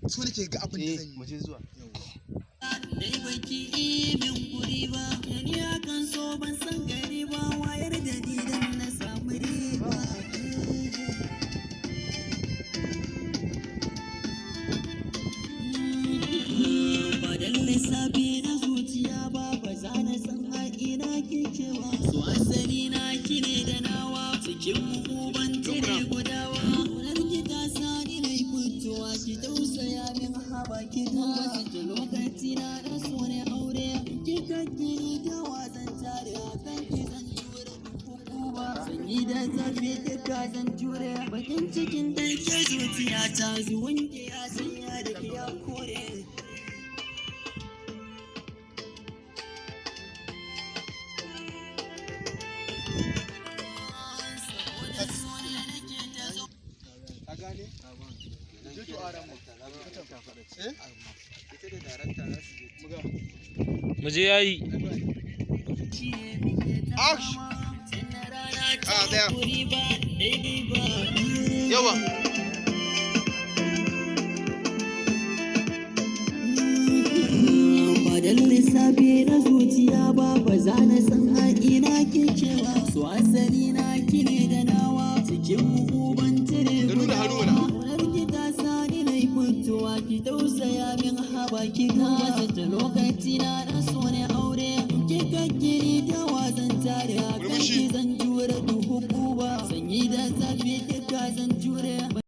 so nake ga abin da zan yi. Mu je zuwa. Dai baki min guri ba, ni akan so ban san gari ba, wayar da ni dan na samu riba. Ba dan lissafi na zuciya ba, ba za na san a ina kike ba. So asali na kine da nawa, cikin mu ban tire gudawa. Kunar ki ta sani na yi fitowa, ki tausaya min haba ki duba. Sake lokaci na so ne aure, kika kiri da wasan tare, kan ki zan jure hukuma. Sanyi da zafi duka zan jure, bakin cikin da ke zuciya ta zuwan ki ya sanya da ke ya kore. Mu je yayi. Yawa. Ba dan lissafi na zuciya ba, ba za na san a ina kike ba. So asali na kine da nawa, cikin mu ban tire gudawa. Kunar ki ta sani na yi fitowa, ki tausaya min haba ki duba. Sake lokaci na so ne aure, kika kiri da wasan tare, kan ki zan jure duhu ba. Sanyi da zafi duka zan jure,